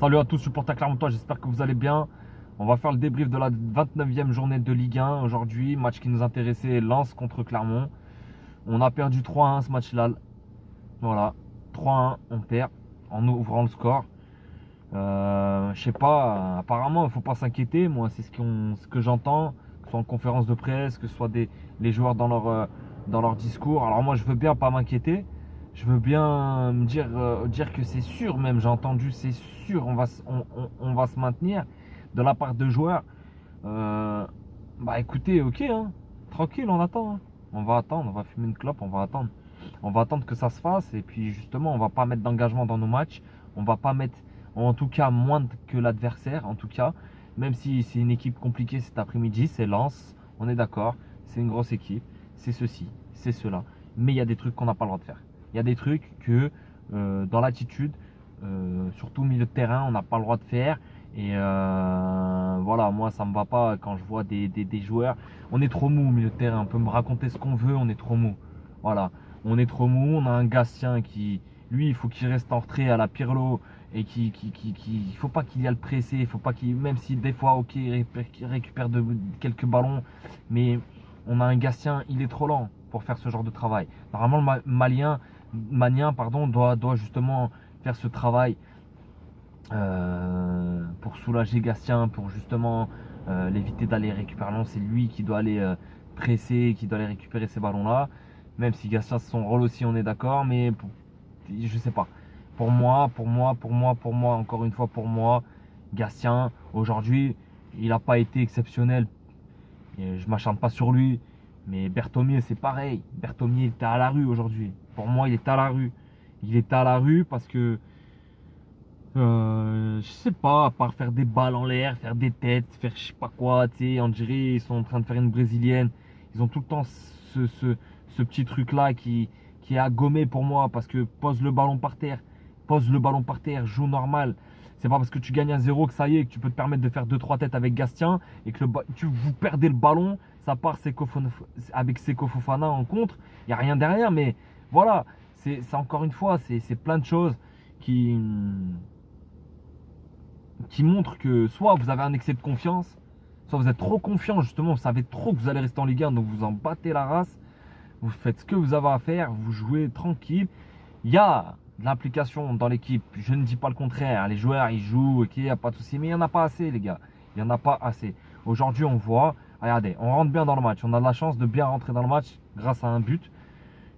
Salut à tous, supporters clermontois, j'espère que vous allez bien. On va faire le débrief de la 29e journée de Ligue 1 aujourd'hui. Match qui nous intéressait, Lens contre Clermont. On a perdu 3-1 ce match-là. Voilà, 3-1, on perd en ouvrant le score. Je sais pas, apparemment il ne faut pas s'inquiéter. Moi, c'est ce que j'entends, que ce soit en conférence de presse, que ce soit les joueurs dans leur discours. Alors moi, je veux bien pas m'inquiéter. Je veux bien me dire que c'est sûr, même j'ai entendu, c'est sûr, on va se maintenir de la part de joueurs. Bah écoutez, ok, hein, tranquille, on attend. Hein. On va attendre, on va fumer une clope, on va attendre. On va attendre que ça se fasse et puis justement, on va pas mettre d'engagement dans nos matchs. On va pas mettre, en tout cas, moins que l'adversaire, en tout cas. Même si c'est une équipe compliquée cet après-midi, c'est Lens, on est d'accord, c'est une grosse équipe, c'est ceci, c'est cela. Mais il y a des trucs qu'on n'a pas le droit de faire. Il y a des trucs que dans l'attitude, surtout au milieu de terrain, on n'a pas le droit de faire. Et voilà, moi ça me va pas quand je vois des joueurs. On est trop mou au milieu de terrain, on peut me raconter ce qu'on veut, on est trop mou. Voilà, on est trop mou. On a un Gastien qui, lui, il faut qu'il reste en retrait à la Pirlo. Et il faut pas qu'il y ait le pressé, il faut pas qu'il, même si des fois, ok, il récupère quelques ballons, mais on a un Gastien, il est trop lent pour faire ce genre de travail. Normalement, le Magnien, pardon, doit justement faire ce travail pour soulager Gastien, pour justement l'éviter d'aller récupérer ballon. C'est lui qui doit aller presser, qui doit aller récupérer ces ballons-là. Même si Gastien, c'est son rôle aussi, on est d'accord, mais je sais pas. Pour moi, encore une fois, pour moi, Gastien, aujourd'hui, il n'a pas été exceptionnel. Et je m'acharne pas sur lui. Mais Berthomier, c'est pareil. Berthomier, il était à la rue aujourd'hui. Pour moi, il était à la rue. Il était à la rue parce que, je sais pas, à part faire des balles en l'air, faire des têtes, faire je sais pas quoi, tu sais, on dirait ils sont en train de faire une brésilienne. Ils ont tout le temps ce petit truc-là qui est à gommer pour moi parce que pose le ballon par terre. Pose le ballon par terre, joue normal. C'est pas parce que tu gagnes 1-0 que ça y est, que tu peux te permettre de faire 2-3 têtes avec Gastien et que vous perdez le ballon, ça part avec Seko Fofana en contre. Il n'y a rien derrière, mais voilà, c'est encore une fois, c'est plein de choses qui montrent que soit vous avez un excès de confiance, soit vous êtes trop confiant, justement, vous savez trop que vous allez rester en Ligue 1, donc vous en battez la race, vous faites ce que vous avez à faire, vous jouez tranquille. Il y a de l'implication dans l'équipe, je ne dis pas le contraire. Les joueurs, ils jouent, ok, il n'y a pas de souci, mais il n'y en a pas assez, les gars. Il n'y en a pas assez. Aujourd'hui, on voit, regardez, on rentre bien dans le match. On a de la chance de bien rentrer dans le match grâce à un but.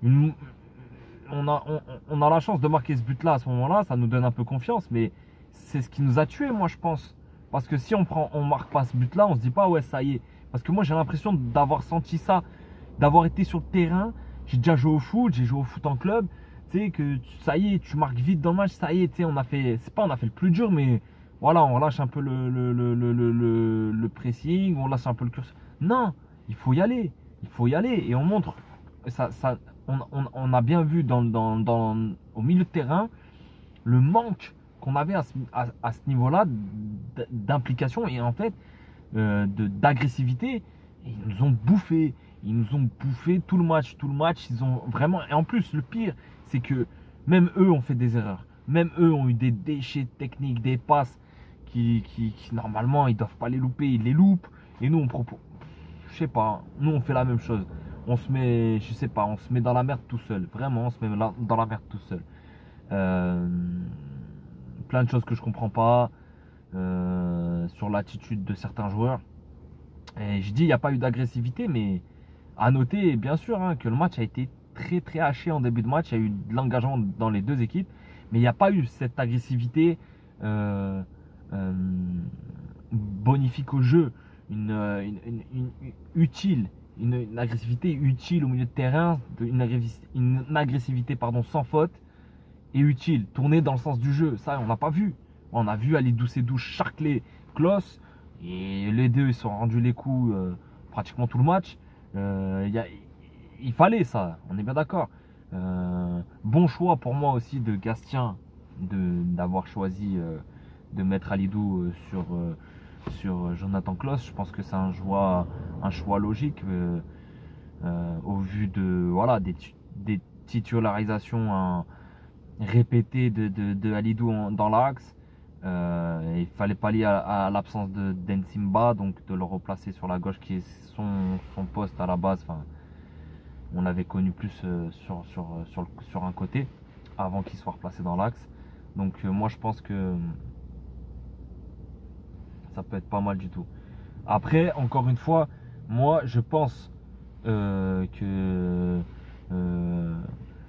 On a la chance de marquer ce but-là à ce moment-là, ça nous donne un peu confiance, mais c'est ce qui nous a tués, moi, je pense. Parce que si on marque pas ce but-là, on se dit pas, ouais, ça y est. Parce que moi, j'ai l'impression d'avoir senti ça, d'avoir été sur le terrain. J'ai déjà joué au foot, j'ai joué au foot en club. Tu sais, que ça y est, tu marques vite dans le match, ça y est, tu sais, on a fait, c'est pas on a fait le plus dur, mais voilà, on relâche un peu le pressing, on lâche un peu le curseur. Non, il faut y aller, et on montre, on a bien vu au milieu de terrain le manque qu'on avait à ce niveau-là d'implication et en fait d'agressivité. Ils nous ont bouffé. Ils nous ont bouffé tout le match. Ils ont vraiment. Et en plus, le pire, c'est que même eux ont fait des erreurs. Même eux ont eu des déchets techniques, des passes qui normalement, ils ne doivent pas les louper. Ils les loupent. Et nous, on propose. Je sais pas. Nous, on fait la même chose. On se met, je sais pas, on se met dans la merde tout seul. Vraiment, on se met dans la merde tout seul. Plein de choses que je comprends pas sur l'attitude de certains joueurs. Et je dis, il n'y a pas eu d'agressivité, mais à noter, bien sûr, hein, que le match a été très très haché en début de match. Il y a eu de l'engagement dans les deux équipes, mais il n'y a pas eu cette agressivité bonifique au jeu, utile, une agressivité utile au milieu de terrain, une agressivité pardon, sans faute et utile, tournée dans le sens du jeu. Ça, on n'a pas vu. On a vu Ali Doucedou charcler Klos. Et les deux, ils se sont rendus les coups pratiquement tout le match. Il fallait ça, on est bien d'accord. Bon choix pour moi aussi de Gastien d'avoir choisi de mettre Alidou sur Jonathan Klos. Je pense que c'est un choix logique au vu de voilà des titularisations répétées de Alidou dans l'axe. Il fallait pallier à l'absence de d'Ensimba, donc de le replacer sur la gauche qui est son poste à la base. Enfin, on l'avait connu plus sur un côté avant qu'il soit replacé dans l'axe. Donc moi je pense que ça peut être pas mal du tout. Après, encore une fois, moi je pense que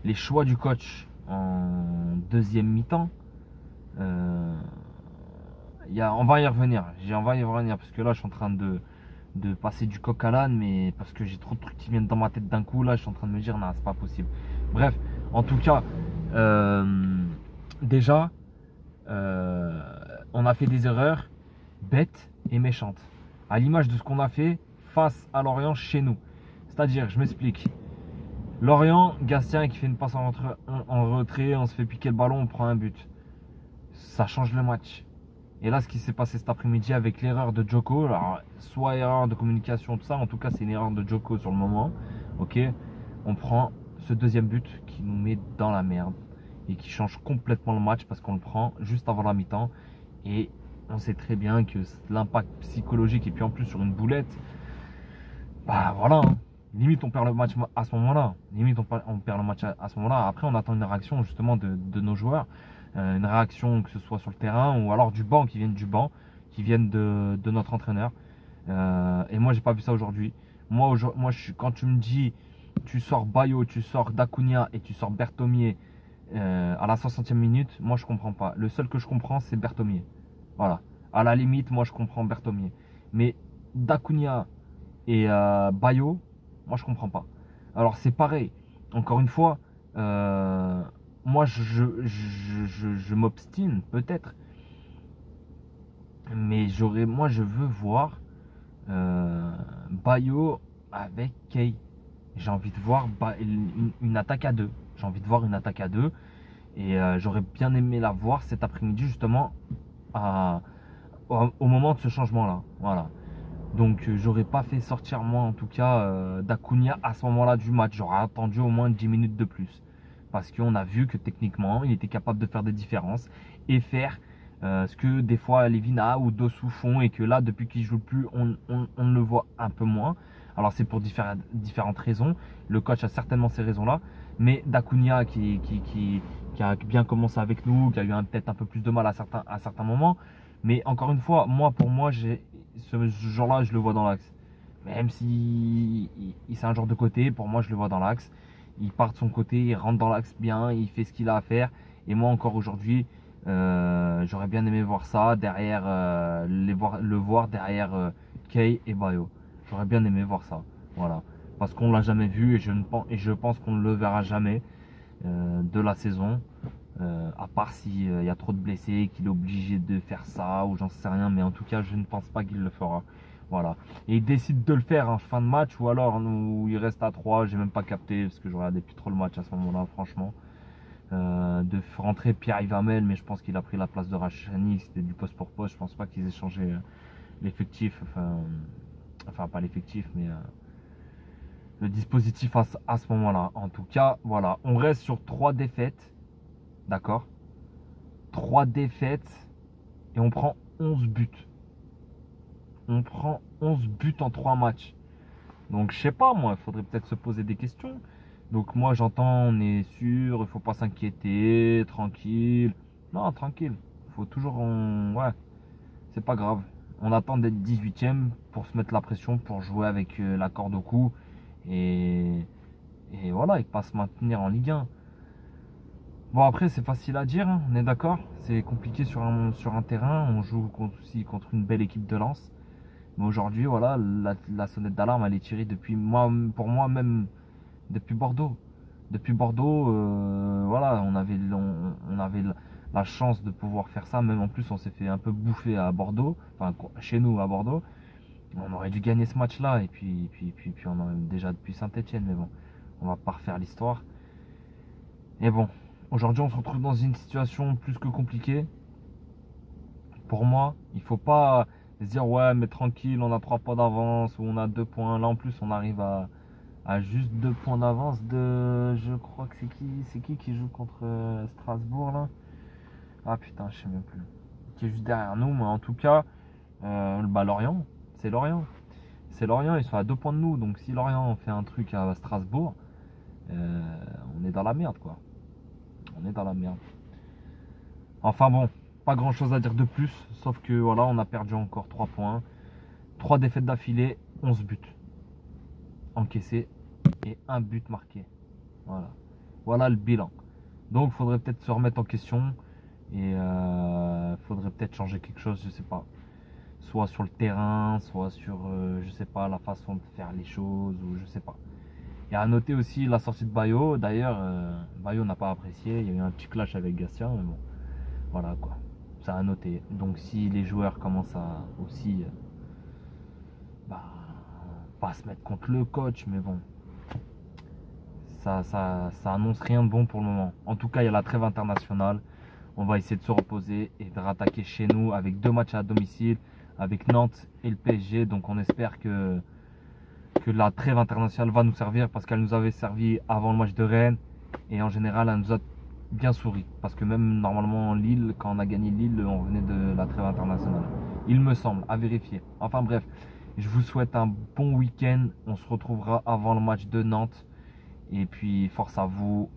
les choix du coach en deuxième mi-temps, on va y revenir. On va y revenir parce que là je suis en train de passer du coq à l'âne, mais parce que j'ai trop de trucs qui viennent dans ma tête d'un coup. Là je suis en train de me dire non, c'est pas possible. Bref, en tout cas, déjà, on a fait des erreurs bêtes et méchantes, à l'image de ce qu'on a fait face à Lorient chez nous. C'est-à-dire, je m'explique. Lorient, Gastien qui fait une passe en retrait, on se fait piquer le ballon, on prend un but. Ça change le match. Et là, ce qui s'est passé cet après-midi avec l'erreur de Djoko, alors, soit erreur de communication, tout ça, en tout cas, c'est une erreur de Djoko sur le moment. Ok, on prend ce deuxième but qui nous met dans la merde et qui change complètement le match parce qu'on le prend juste avant la mi-temps. Et on sait très bien que l'impact psychologique, et puis en plus sur une boulette, bah voilà, hein. Limite on perd le match à ce moment-là. Limite on perd le match à ce moment-là. Après on attend une réaction justement de nos joueurs. Une réaction que ce soit sur le terrain ou alors du banc, qui viennent du banc, qui viennent de notre entraîneur. Et moi j'ai pas vu ça aujourd'hui. Moi, quand tu me dis tu sors Bayo, tu sors Dacunia et tu sors Bertomier à la 60e minute, moi je comprends pas. Le seul que je comprends c'est Bertomier. Voilà. À la limite, moi je comprends Bertomier. Mais Dacunia et Bayo, moi je comprends pas. Alors c'est pareil. Encore une fois, moi je m'obstine peut-être. Mais moi je veux voir Bayo avec Kay. J'ai envie de voir une attaque à deux. J'ai envie de voir une attaque à deux. Et j'aurais bien aimé la voir cet après-midi justement au moment de ce changement-là. Voilà. Donc j'aurais pas fait sortir moi en tout cas Dacunia à ce moment-là du match. J'aurais attendu au moins 10 minutes de plus. Parce qu'on a vu que techniquement il était capable de faire des différences et faire ce que des fois Levina ou Dossou font, et que là depuis qu'il joue plus on le voit un peu moins. Alors c'est pour différentes raisons. Le coach a certainement ces raisons-là. Mais Dacunia qui a bien commencé avec nous, qui a eu peut-être un peu plus de mal à certains moments. Mais encore une fois, pour moi, ce genre-là, je le vois dans l'axe. Même si c'est un genre de côté, pour moi, je le vois dans l'axe. Il part de son côté, il rentre dans l'axe bien, il fait ce qu'il a à faire. Et moi, encore aujourd'hui, j'aurais bien aimé voir ça derrière, le voir derrière Kay et Bayo. J'aurais bien aimé voir ça. Voilà. Parce qu'on ne l'a jamais vu, et je pense qu'on ne le verra jamais de la saison. À part s'il y a trop de blessés, qu'il est obligé de faire ça, ou j'en sais rien, mais en tout cas je ne pense pas qu'il le fera. Voilà. Et il décide de le faire en fin de match, ou alors où il reste à 3, j'ai même pas capté parce que je regardais plus trop le match à ce moment-là, franchement. De rentrer Pierre-Yves Hamel, mais je pense qu'il a pris la place de Rachani, c'était du poste pour poste. Je pense pas qu'ils aient changé l'effectif, enfin pas l'effectif, mais le dispositif à ce moment-là. En tout cas, voilà, on reste sur 3 défaites. D'accord, 3 défaites et on prend 11 buts. On prend 11 buts en 3 matchs. Donc je sais pas moi, il faudrait peut-être se poser des questions. Donc moi j'entends, on est sûr, il faut pas s'inquiéter, tranquille. Non, tranquille. Faut toujours ouais, c'est pas grave. On attend d'être 18ème pour se mettre la pression, pour jouer avec la corde au cou et voilà, et pas se maintenir en Ligue 1. Bon, après c'est facile à dire, hein, on est d'accord. C'est compliqué sur un terrain. On joue aussi contre une belle équipe de Lens. Mais aujourd'hui, voilà, la sonnette d'alarme elle est tirée pour moi même depuis Bordeaux. Depuis Bordeaux, voilà, on avait la chance de pouvoir faire ça. Même en plus, on s'est fait un peu bouffer à Bordeaux, enfin chez nous à Bordeaux. On aurait dû gagner ce match-là, et puis on a déjà depuis Saint-Etienne, mais bon, on va pas refaire l'histoire. Et bon, aujourd'hui on se retrouve dans une situation plus que compliquée. Pour moi, il faut pas se dire ouais mais tranquille, on a 3 points d'avance ou on a 2 points. Là en plus on arrive à juste 2 points d'avance je crois que c'est qui joue contre Strasbourg là. Ah putain, je sais même plus. qui est juste derrière nous. Mais en tout cas, Lorient, c'est Lorient. C'est Lorient, ils sont à 2 points de nous. Donc si Lorient fait un truc à Strasbourg, on est dans la merde, quoi. On est dans la merde. Enfin bon, pas grand chose à dire de plus. Sauf que voilà, on a perdu encore 3 points. 3 défaites d'affilée, 11 buts encaissés et 1 but marqué. Voilà. Voilà le bilan. Donc il faudrait peut-être se remettre en question. Et faudrait peut-être changer quelque chose, je sais pas. Soit sur le terrain, soit sur, je sais pas, la façon de faire les choses, ou je sais pas. Et à noter aussi la sortie de Bayo. D'ailleurs, Bayo n'a pas apprécié. Il y a eu un petit clash avec Gatien, mais bon, voilà quoi. Ça a noté. Donc si les joueurs commencent à aussi, bah, pas se mettre contre le coach, mais bon, ça annonce rien de bon pour le moment. En tout cas, il y a la trêve internationale. On va essayer de se reposer et de rattaquer chez nous avec 2 matchs à domicile, avec Nantes et le PSG. Donc on espère que la trêve internationale va nous servir, parce qu'elle nous avait servi avant le match de Rennes. Et en général, elle nous a bien souri. Parce que même normalement Lille, quand on a gagné Lille, on venait de la trêve internationale. Il me semble, à vérifier. Enfin bref, je vous souhaite un bon week-end. On se retrouvera avant le match de Nantes. Et puis force à vous.